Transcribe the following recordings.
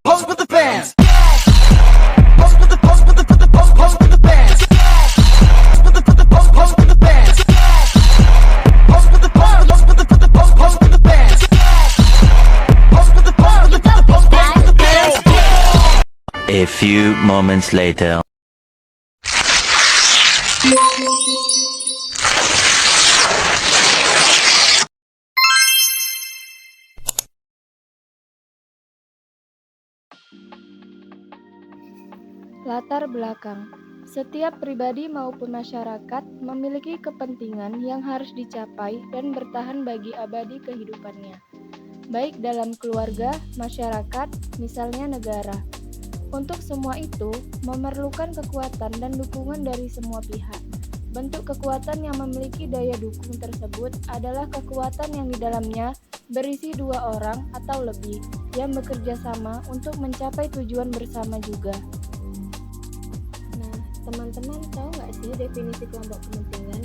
Pose with the bands. Pose with the pose with the put the pose with the bands. Pose with the pose with the bands. Pose with the pose with the put the pose with the bands. Pose with the pose with the pose with the bands. A few moments later. Latar belakang. Setiap pribadi maupun masyarakat memiliki kepentingan yang harus dicapai dan bertahan bagi abadi kehidupannya, baik dalam keluarga, masyarakat, misalnya negara. Untuk semua itu, memerlukan kekuatan dan dukungan dari semua pihak. Bentuk kekuatan yang memiliki daya dukung tersebut adalah kekuatan yang di dalamnya berisi dua orang atau lebih yang bekerja sama untuk mencapai tujuan bersama juga. Nah, teman-teman tahu nggak sih definisi kelompok kepentingan?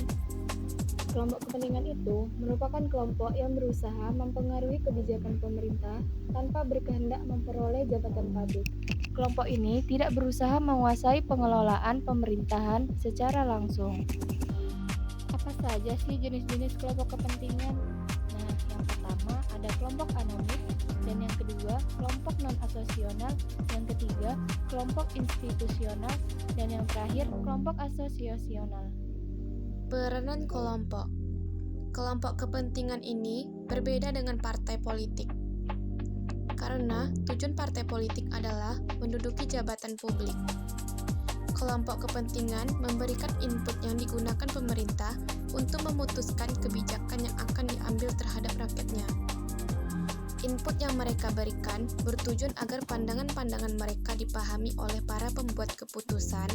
Kelompok kepentingan itu merupakan kelompok yang berusaha mempengaruhi kebijakan pemerintah tanpa berkehendak memperoleh jabatan publik. Kelompok ini tidak berusaha menguasai pengelolaan pemerintahan secara langsung. Apa saja sih jenis-jenis kelompok kepentingan? Nah, yang pertama ada kelompok anonim, dan yang kedua kelompok non-asosional, yang ketiga kelompok institusional, dan yang terakhir kelompok asosiasional. Peranan kelompok. Kelompok kepentingan ini berbeda dengan partai politik. Karena tujuan partai politik adalah menduduki jabatan publik. Kelompok kepentingan memberikan input yang digunakan pemerintah untuk memutuskan kebijakan yang akan diambil terhadap rakyatnya. Input yang mereka berikan bertujuan agar pandangan-pandangan mereka dipahami oleh para pembuat keputusan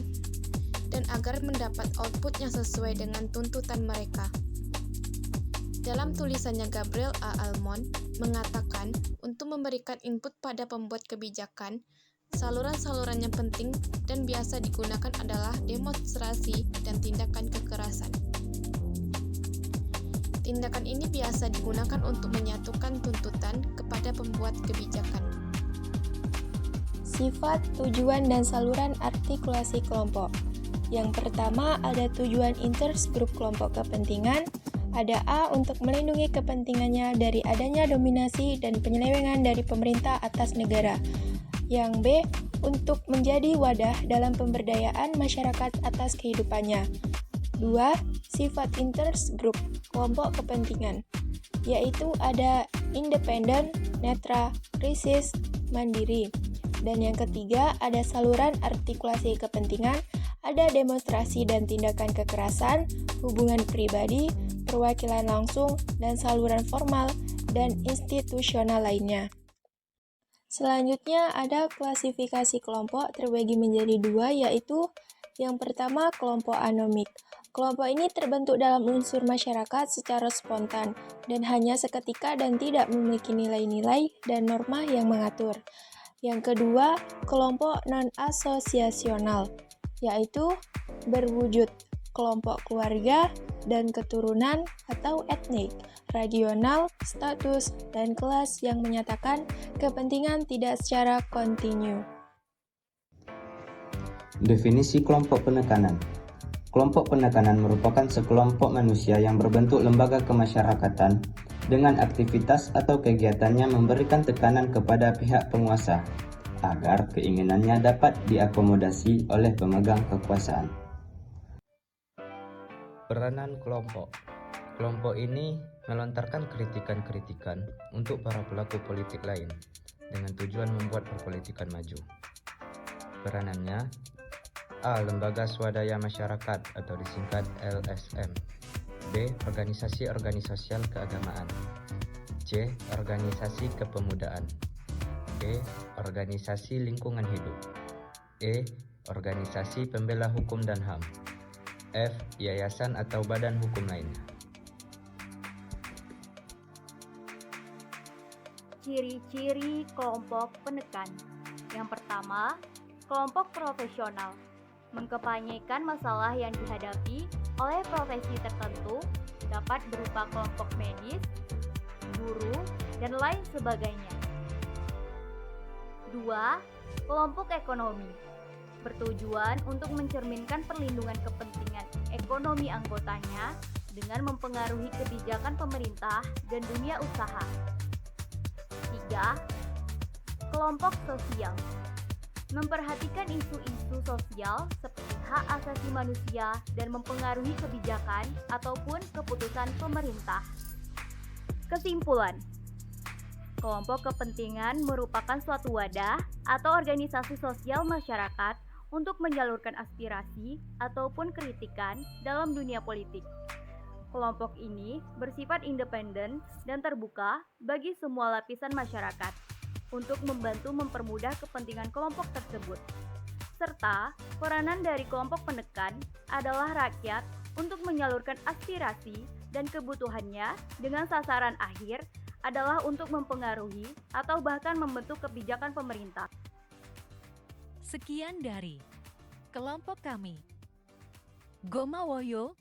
dan agar mendapat output yang sesuai dengan tuntutan mereka. Dalam tulisannya, Gabriel A. Almond mengatakan untuk memberikan input pada pembuat kebijakan, saluran-saluran yang penting dan biasa digunakan adalah demonstrasi dan tindakan kekerasan. Tindakan ini biasa digunakan untuk menyatukan tuntutan kepada pembuat kebijakan. Sifat, tujuan, dan saluran artikulasi kelompok. Yang pertama ada tujuan interest grup kelompok kepentingan. Ada A untuk melindungi kepentingannya dari adanya dominasi dan penyelewengan dari pemerintah atas negara. Yang B untuk menjadi wadah dalam pemberdayaan masyarakat atas kehidupannya. 2. Sifat interest group kelompok kepentingan, yaitu ada independen, netra, krisis, mandiri. Dan yang ketiga ada saluran artikulasi kepentingan, ada demonstrasi dan tindakan kekerasan, hubungan pribadi, perwakilan langsung, dan saluran formal dan institusional lainnya. Selanjutnya ada klasifikasi kelompok terbagi menjadi dua, yaitu yang pertama kelompok anomik. Kelompok ini terbentuk dalam unsur masyarakat secara spontan dan hanya seketika dan tidak memiliki nilai-nilai dan norma yang mengatur. Yang kedua, kelompok non-asosiasional, yaitu berwujud kelompok keluarga dan keturunan atau etnik, regional, status, dan kelas yang menyatakan kepentingan tidak secara kontinu. Definisi kelompok penekanan. Kelompok penekanan merupakan sekelompok manusia yang berbentuk lembaga kemasyarakatan dengan aktivitas atau kegiatannya memberikan tekanan kepada pihak penguasa agar keinginannya dapat diakomodasi oleh pemegang kekuasaan. Peranan kelompok. Kelompok ini melontarkan kritikan-kritikan untuk para pelaku politik lain dengan tujuan membuat perpolitikan maju. Peranannya: A. Lembaga swadaya masyarakat atau disingkat LSM. B. Organisasi-organisasi keagamaan. C. Organisasi kepemudaan. D. Organisasi lingkungan hidup. E. Organisasi pembela hukum dan HAM. F. Yayasan atau badan hukum lainnya. Ciri-ciri kelompok penekan. Yang pertama, kelompok profesional mengkampanyekan masalah yang dihadapi oleh profesi tertentu, dapat berupa kelompok medis, guru, dan lain sebagainya. 2. Kelompok ekonomi bertujuan untuk mencerminkan perlindungan kepentingan ekonomi anggotanya dengan mempengaruhi kebijakan pemerintah dan dunia usaha. 3. Kelompok sosial memperhatikan isu-isu sosial seperti hak asasi manusia dan mempengaruhi kebijakan ataupun keputusan pemerintah. Kesimpulan, kelompok kepentingan merupakan suatu wadah atau organisasi sosial masyarakat untuk menyalurkan aspirasi ataupun kritikan dalam dunia politik. Kelompok ini bersifat independen dan terbuka bagi semua lapisan masyarakat untuk membantu mempermudah kepentingan kelompok tersebut. Serta, peranan dari kelompok penekan adalah rakyat untuk menyalurkan aspirasi dan kebutuhannya dengan sasaran akhir adalah untuk mempengaruhi atau bahkan membentuk kebijakan pemerintah. Sekian dari kelompok kami. Gomawoyo